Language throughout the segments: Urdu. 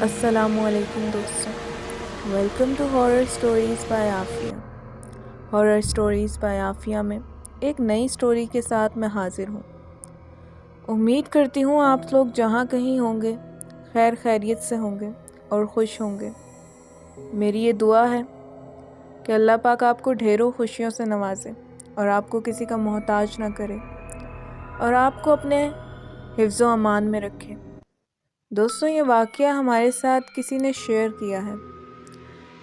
السلام علیکم دوستوں، welcome to horror stories by Afia. Horror stories by Afia میں ایک نئی سٹوری کے ساتھ میں حاضر ہوں۔ امید کرتی ہوں آپ لوگ جہاں کہیں ہوں گے خیر خیریت سے ہوں گے اور خوش ہوں گے۔ میری یہ دعا ہے کہ اللہ پاک آپ کو ڈھیروں خوشیوں سے نوازے اور آپ کو کسی کا محتاج نہ کرے اور آپ کو اپنے حفظ و امان میں رکھے۔ دوستوں، یہ واقعہ ہمارے ساتھ کسی نے شیئر کیا ہے،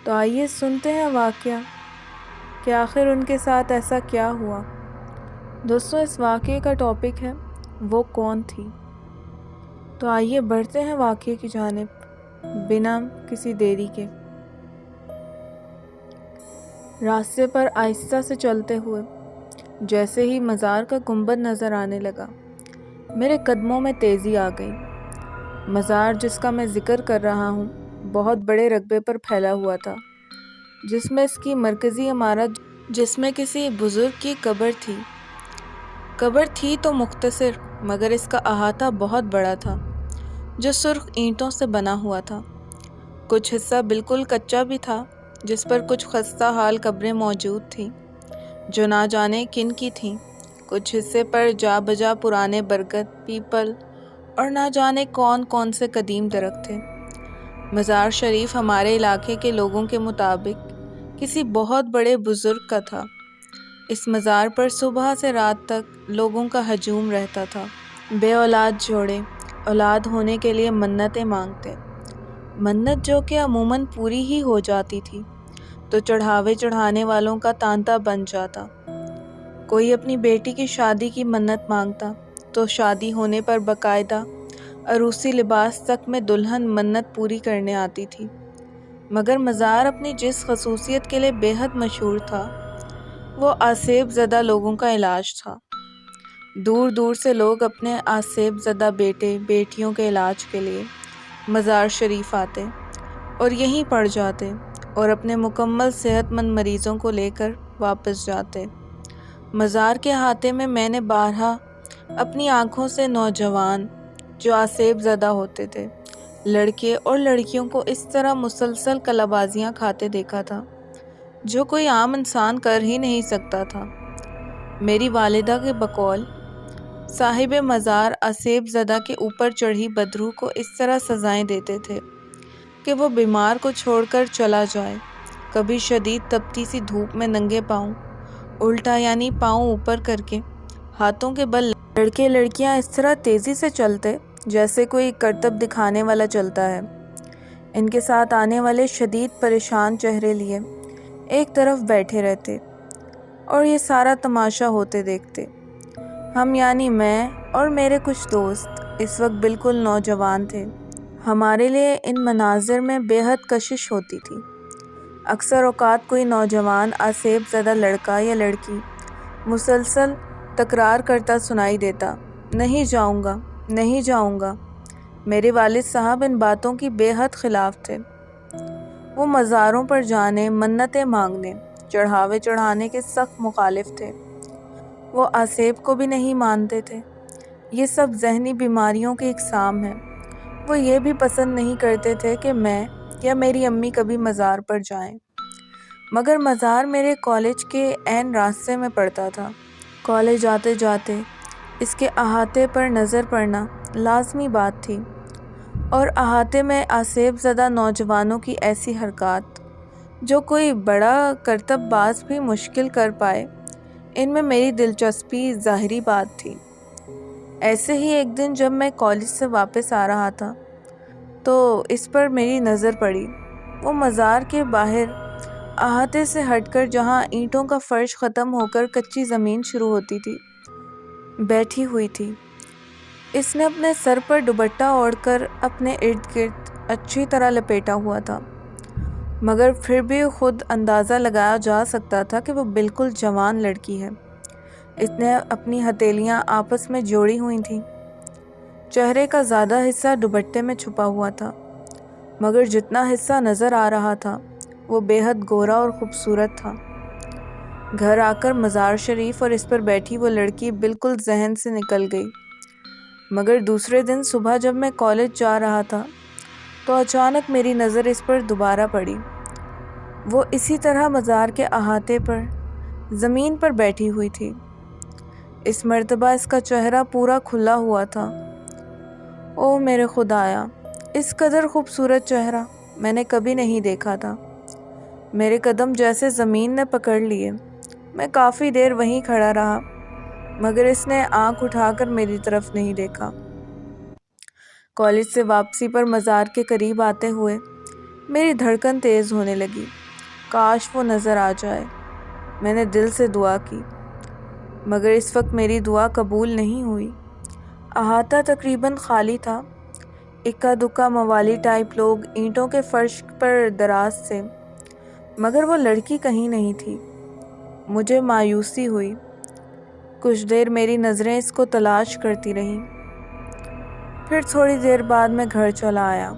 تو آئیے سنتے ہیں واقعہ کہ آخر ان کے ساتھ ایسا کیا ہوا۔ دوستوں، اس واقعے کا ٹاپک ہے وہ کون تھی۔ تو آئیے بڑھتے ہیں واقعے کی جانب بنا کسی دیری کے۔ راستے پر آہستہ سے چلتے ہوئے جیسے ہی مزار کا گنبد نظر آنے لگا، میرے قدموں میں تیزی آ گئی۔ مزار جس کا میں ذکر کر رہا ہوں بہت بڑے رقبے پر پھیلا ہوا تھا، جس میں اس کی مرکزی عمارت جس میں کسی بزرگ کی قبر تھی تو مختصر، مگر اس کا احاطہ بہت بڑا تھا جو سرخ اینٹوں سے بنا ہوا تھا۔ کچھ حصہ بالکل کچا بھی تھا جس پر کچھ خستہ حال قبریں موجود تھیں جو نہ جانے کن کی تھیں۔ کچھ حصے پر جا بجا پرانے برگد، پیپل اور نہ جانے کون کون سے قدیم درخت تھے۔ مزار شریف ہمارے علاقے کے لوگوں کے مطابق کسی بہت بڑے بزرگ کا تھا۔ اس مزار پر صبح سے رات تک لوگوں کا ہجوم رہتا تھا۔ بے اولاد جوڑے اولاد ہونے کے لیے منتیں مانگتے، منت جو کہ عموماً پوری ہی ہو جاتی تھی تو چڑھاوے چڑھانے والوں کا تانتا بن جاتا۔ کوئی اپنی بیٹی کی شادی کی منت مانگتا تو شادی ہونے پر باقاعدہ عروسی لباس تک میں دلہن منت پوری کرنے آتی تھی۔ مگر مزار اپنی جس خصوصیت کے لیے بے حد مشہور تھا وہ آسیب زدہ لوگوں کا علاج تھا۔ دور دور سے لوگ اپنے آسیب زدہ بیٹے بیٹیوں کے علاج کے لیے مزار شریف آتے اور یہیں پڑ جاتے اور اپنے مکمل صحت مند مریضوں کو لے کر واپس جاتے۔ مزار کے احاطے میں میں نے بارہا اپنی آنکھوں سے نوجوان جو آسیب زدہ ہوتے تھے، لڑکے اور لڑکیوں کو اس طرح مسلسل کلہ بازیاں کھاتے دیکھا تھا جو کوئی عام انسان کر ہی نہیں سکتا تھا۔ میری والدہ کے بقول صاحب مزار آسیب زدہ کے اوپر چڑھی بدروح کو اس طرح سزائیں دیتے تھے کہ وہ بیمار کو چھوڑ کر چلا جائے۔ کبھی شدید تپتی سی دھوپ میں ننگے پاؤں الٹا یعنی پاؤں اوپر کر کے ہاتھوں کے بل لڑکے لڑکیاں اس طرح تیزی سے چلتے جیسے کوئی کرتب دکھانے والا چلتا ہے۔ ان کے ساتھ آنے والے شدید پریشان چہرے لیے ایک طرف بیٹھے رہتے اور یہ سارا تماشا ہوتے دیکھتے۔ ہم یعنی میں اور میرے کچھ دوست اس وقت بالکل نوجوان تھے۔ ہمارے لیے ان مناظر میں بے حد کشش ہوتی تھی۔ اکثر اوقات کوئی نوجوان آسیب زدہ لڑکا یا لڑکی مسلسل تکرار کرتا سنائی دیتا، نہیں جاؤں گا، نہیں جاؤں گا۔ میرے والد صاحب ان باتوں کی بے حد خلاف تھے۔ وہ مزاروں پر جانے، منتیں مانگنے، چڑھاوے چڑھانے کے سخت مخالف تھے۔ وہ آسیب کو بھی نہیں مانتے تھے۔ یہ سب ذہنی بیماریوں کی اقسام ہے۔ وہ یہ بھی پسند نہیں کرتے تھے کہ میں یا میری امی کبھی مزار پر جائیں۔ مگر مزار میرے کالج کے عین راستے میں پڑتا تھا۔ کالج آتے جاتے اس کے احاطے پر نظر پڑنا لازمی بات تھی، اور احاطے میں آسیب زدہ نوجوانوں کی ایسی حرکات جو کوئی بڑا کرتب باز بھی مشکل کر پائے، ان میں میری دلچسپی ظاہری بات تھی۔ ایسے ہی ایک دن جب میں کالج سے واپس آ رہا تھا تو اس پر میری نظر پڑی۔ وہ مزار کے باہر احاطے سے ہٹ کر جہاں اینٹوں کا فرش ختم ہو کر کچی زمین شروع ہوتی تھی بیٹھی ہوئی تھی۔ اس نے اپنے سر پر دوپٹہ اوڑھ کر اپنے ارد گرد اچھی طرح لپیٹا ہوا تھا، مگر پھر بھی خود اندازہ لگایا جا سکتا تھا کہ وہ بالکل جوان لڑکی ہے۔ اس نے اپنی ہتھیلیاں آپس میں جوڑی ہوئی تھیں۔ چہرے کا زیادہ حصہ دوپٹے میں چھپا ہوا تھا، مگر جتنا حصہ نظر آ رہا تھا وہ بے حد گورا اور خوبصورت تھا۔ گھر آ کر مزار شریف اور اس پر بیٹھی وہ لڑکی بالکل ذہن سے نکل گئی۔ مگر دوسرے دن صبح جب میں کالج جا رہا تھا تو اچانک میری نظر اس پر دوبارہ پڑی۔ وہ اسی طرح مزار کے احاطے پر زمین پر بیٹھی ہوئی تھی۔ اس مرتبہ اس کا چہرہ پورا کھلا ہوا تھا۔ او میرے خدایا، اس قدر خوبصورت چہرہ میں نے کبھی نہیں دیکھا تھا۔ میرے قدم جیسے زمین نے پکڑ لیے۔ میں کافی دیر وہیں کھڑا رہا، مگر اس نے آنکھ اٹھا کر میری طرف نہیں دیکھا۔ کالج سے واپسی پر مزار کے قریب آتے ہوئے میری دھڑکن تیز ہونے لگی۔ کاش وہ نظر آ جائے۔ میں نے دل سے دعا کی، مگر اس وقت میری دعا قبول نہیں ہوئی۔ احاطہ تقریباً خالی تھا۔ اکا دکا موالی ٹائپ لوگ اینٹوں کے فرش پر دراز تھے، مگر وہ لڑکی کہیں نہیں تھی۔ مجھے مایوسی ہوئی۔ کچھ دیر میری نظریں اس کو تلاش کرتی رہیں۔ پھر تھوڑی دیر بعد میں گھر چلا آیا۔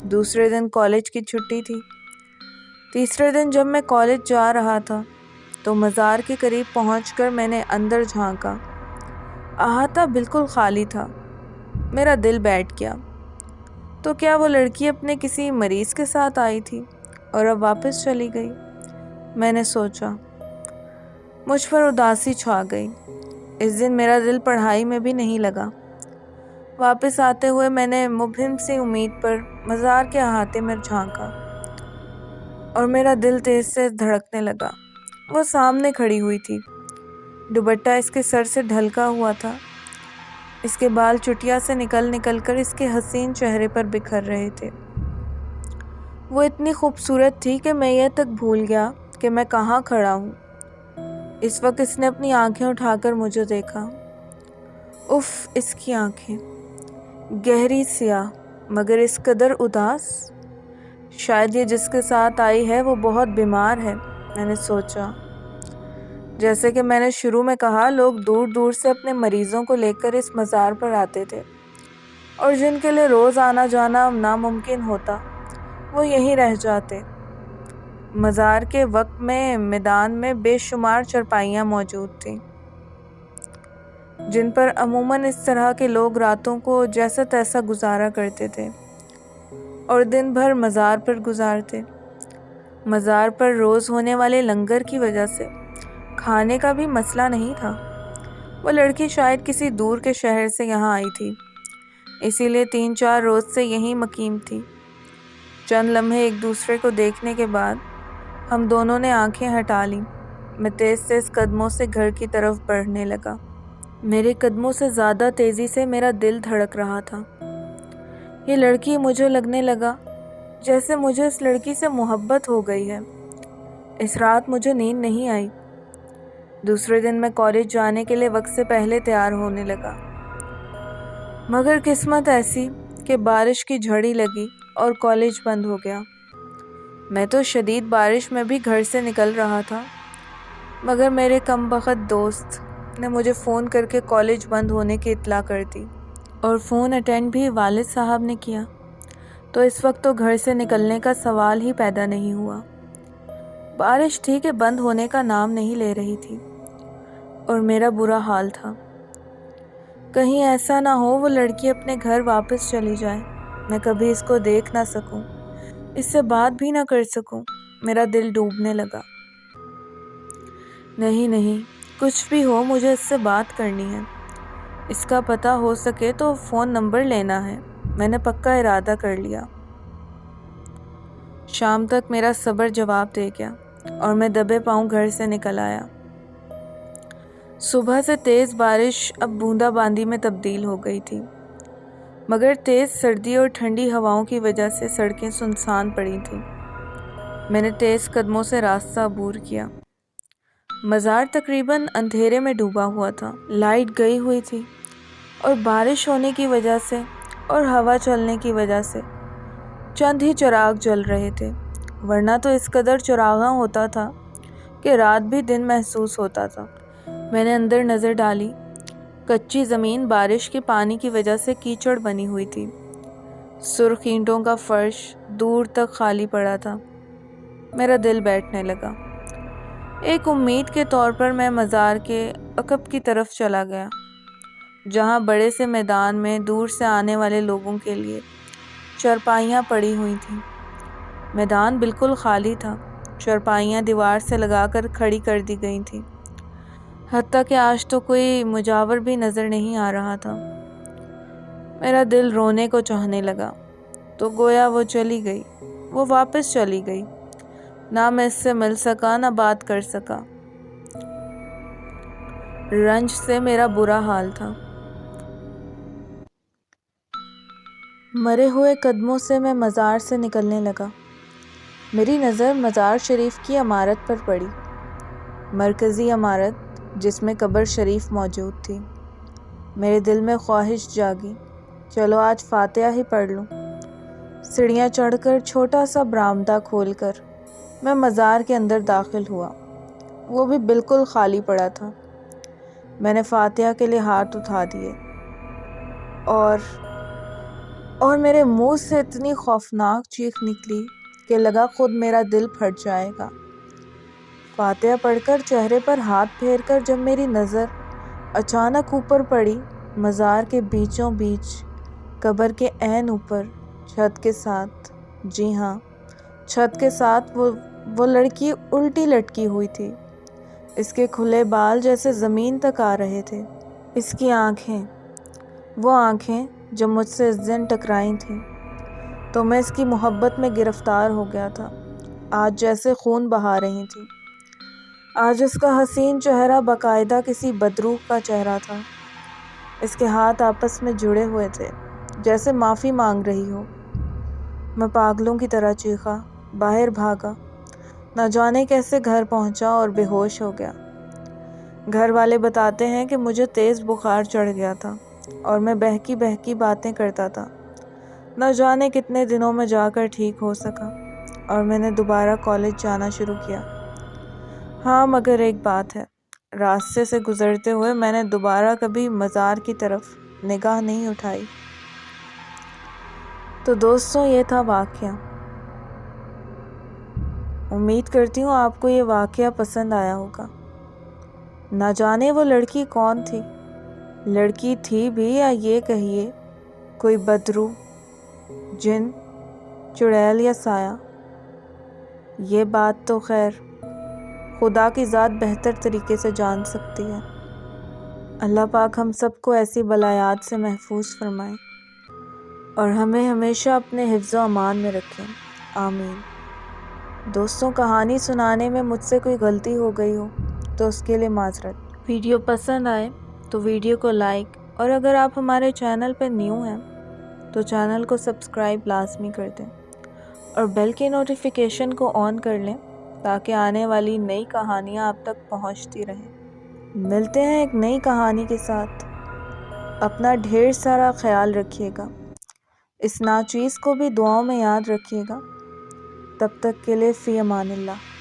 دوسرے دن کالج کی چھٹی تھی۔ تیسرے دن جب میں کالج جا رہا تھا تو مزار کے قریب پہنچ کر میں نے اندر جھانکا۔ احاطہ بالکل خالی تھا۔ میرا دل بیٹھ گیا۔ تو کیا وہ لڑکی اپنے کسی مریض کے ساتھ آئی تھی اور اب واپس چلی گئی؟ میں نے سوچا۔ مجھ پر اداسی چھا گئی۔ اس دن میرا دل پڑھائی میں بھی نہیں لگا۔ واپس آتے ہوئے میں نے مبہم سی امید پر مزار کے احاطے میں جھانکا اور میرا دل تیز سے دھڑکنے لگا۔ وہ سامنے کھڑی ہوئی تھی۔ دوپٹہ اس کے سر سے ڈھلکا ہوا تھا۔ اس کے بال چٹیا سے نکل نکل کر اس کے حسین چہرے پر بکھر رہے تھے۔ وہ اتنی خوبصورت تھی کہ میں یہ تک بھول گیا کہ میں کہاں کھڑا ہوں۔ اس وقت اس نے اپنی آنکھیں اٹھا کر مجھے دیکھا۔ اف، اس کی آنکھیں گہری سیاہ مگر اس قدر اداس۔ شاید یہ جس کے ساتھ آئی ہے وہ بہت بیمار ہے، میں نے سوچا۔ جیسے کہ میں نے شروع میں کہا، لوگ دور دور سے اپنے مریضوں کو لے کر اس مزار پر آتے تھے، اور جن کے لیے روز آنا جانا ناممکن ہوتا وہ یہیں رہ جاتے۔ مزار کے وقت میں میدان میں بے شمار چرپائیاں موجود تھیں، جن پر عموماً اس طرح کے لوگ راتوں کو جیسا تیسا گزارا کرتے تھے اور دن بھر مزار پر گزارتے۔ مزار پر روز ہونے والے لنگر کی وجہ سے کھانے کا بھی مسئلہ نہیں تھا۔ وہ لڑکی شاید کسی دور کے شہر سے یہاں آئی تھی، اسی لیے 3-4 روز سے یہیں مقیم تھی۔ چند لمحے ایک دوسرے کو دیکھنے کے بعد ہم دونوں نے آنکھیں ہٹا لیں۔ میں تیز تیز قدموں سے گھر کی طرف بڑھنے لگا۔ میرے قدموں سے زیادہ تیزی سے میرا دل دھڑک رہا تھا۔ یہ لڑکی، مجھے لگنے لگا جیسے مجھے اس لڑکی سے محبت ہو گئی ہے۔ اس رات مجھے نیند نہیں آئی۔ دوسرے دن میں کالج جانے کے لیے وقت سے پہلے تیار ہونے لگا، مگر قسمت ایسی کہ بارش کی جھڑی لگی اور کالج بند ہو گیا۔ میں تو شدید بارش میں بھی گھر سے نکل رہا تھا، مگر میرے کم بخت دوست نے مجھے فون کر کے کالج بند ہونے کی اطلاع کر دی، اور فون اٹینڈ بھی والد صاحب نے کیا، تو اس وقت تو گھر سے نکلنے کا سوال ہی پیدا نہیں ہوا۔ بارش تھی کہ بند ہونے کا نام نہیں لے رہی تھی، اور میرا برا حال تھا۔ کہیں ایسا نہ ہو وہ لڑکی اپنے گھر واپس چلی جائے، میں کبھی اس کو دیکھ نہ سکوں، اس سے بات بھی نہ کر سکوں۔ میرا دل ڈوبنے لگا۔ نہیں، کچھ بھی ہو مجھے اس سے بات کرنی ہے۔ اس کا پتہ ہو سکے تو فون نمبر لینا ہے۔ میں نے پکا ارادہ کر لیا۔ شام تک میرا صبر جواب دے گیا اور میں دبے پاؤں گھر سے نکل آیا۔ صبح سے تیز بارش اب بوندا باندی میں تبدیل ہو گئی تھی، مگر تیز سردی اور ٹھنڈی ہواؤں کی وجہ سے سڑکیں سنسان پڑی تھیں۔ میں نے تیز قدموں سے راستہ عبور کیا۔ مزار تقریباً اندھیرے میں ڈوبا ہوا تھا۔ لائٹ گئی ہوئی تھی، اور بارش ہونے کی وجہ سے اور ہوا چلنے کی وجہ سے چند ہی چراغ جل رہے تھے، ورنہ تو اس قدر چراغاں ہوتا تھا کہ رات بھی دن محسوس ہوتا تھا۔ میں نے اندر نظر ڈالی۔ کچی زمین بارش کے پانی کی وجہ سے کیچڑ بنی ہوئی تھی۔ سرخ اینٹوں کا فرش دور تک خالی پڑا تھا۔ میرا دل بیٹھنے لگا۔ ایک امید کے طور پر میں مزار کے عقب کی طرف چلا گیا، جہاں بڑے سے میدان میں دور سے آنے والے لوگوں کے لیے چارپائیاں پڑی ہوئی تھیں۔ میدان بالکل خالی تھا۔ چارپائیاں دیوار سے لگا کر کھڑی کر دی گئی تھیں، حتیٰ کہ آج تو کوئی مجاور بھی نظر نہیں آ رہا تھا۔ میرا دل رونے کو چاہنے لگا، تو گویا وہ چلی گئی، وہ واپس چلی گئی۔ نہ میں اس سے مل سکا، نہ بات کر سکا۔ رنج سے میرا برا حال تھا۔ مرے ہوئے قدموں سے میں مزار سے نکلنے لگا۔ میری نظر مزار شریف کی عمارت پر پڑی، مرکزی عمارت جس میں قبر شریف موجود تھی۔ میرے دل میں خواہش جاگی، چلو آج فاتحہ ہی پڑھ لوں۔ سیڑھیاں چڑھ کر چھوٹا سا برآمدہ کھول کر میں مزار کے اندر داخل ہوا۔ وہ بھی بالکل خالی پڑا تھا۔ میں نے فاتحہ کے لیے ہاتھ اٹھا دیے اور میرے منہ سے اتنی خوفناک چیخ نکلی کہ لگا خود میرا دل پھٹ جائے گا۔ فاتحہ پڑھ کر چہرے پر ہاتھ پھیر کر جب میری نظر اچانک اوپر پڑی، مزار کے بیچوں بیچ قبر کے عین اوپر چھت کے ساتھ، جی ہاں چھت کے ساتھ وہ لڑکی الٹی لٹکی ہوئی تھی۔ اس کے کھلے بال جیسے زمین تک آ رہے تھے۔ اس کی آنکھیں، وہ آنکھیں جو مجھ سے اس دن ٹکرائی تھیں، تو میں اس کی محبت میں گرفتار ہو گیا تھا۔ آج جیسے خون بہا رہی تھی۔ آج اس کا حسین چہرہ باقاعدہ کسی بدروح کا چہرہ تھا۔ اس کے ہاتھ آپس میں جڑے ہوئے تھے، جیسے معافی مانگ رہی ہو۔ میں پاگلوں کی طرح چیخا، باہر بھاگا، نہ جانے کیسے گھر پہنچا اور بے ہوش ہو گیا۔ گھر والے بتاتے ہیں کہ مجھے تیز بخار چڑھ گیا تھا اور میں بہکی بہکی باتیں کرتا تھا۔ نہ جانے کتنے دنوں میں جا کر ٹھیک ہو سکا اور میں نے دوبارہ کالج جانا شروع کیا۔ ہاں مگر ایک بات ہے، راستے سے گزرتے ہوئے میں نے دوبارہ کبھی مزار کی طرف نگاہ نہیں اٹھائی۔ تو دوستوں، یہ تھا واقعہ۔ امید کرتی ہوں آپ کو یہ واقعہ پسند آیا ہوگا۔ نہ جانے وہ لڑکی کون تھی، لڑکی تھی بھی یا یہ کہیے کوئی بدروح، جن، چڑیل یا سایہ، یہ بات تو خیر خدا کی ذات بہتر طریقے سے جان سکتی ہے۔ اللہ پاک ہم سب کو ایسی بلایات سے محفوظ فرمائے اور ہمیں ہمیشہ اپنے حفظ و امان میں رکھیں، آمین۔ دوستوں، کہانی سنانے میں مجھ سے کوئی غلطی ہو گئی ہو تو اس کے لیے معذرت۔ ویڈیو پسند آئے تو ویڈیو کو لائک، اور اگر آپ ہمارے چینل پہ نیو ہیں تو چینل کو سبسکرائب لازمی کر دیں اور بیل کی نوٹیفیکیشن کو آن کر لیں تاکہ آنے والی نئی کہانیاں آپ تک پہنچتی رہیں۔ ملتے ہیں ایک نئی کہانی کے ساتھ۔ اپنا ڈھیر سارا خیال رکھیے گا۔ اس ناچیز کو بھی دعاؤں میں یاد رکھیے گا۔ تب تک کے لیے فی امان اللہ۔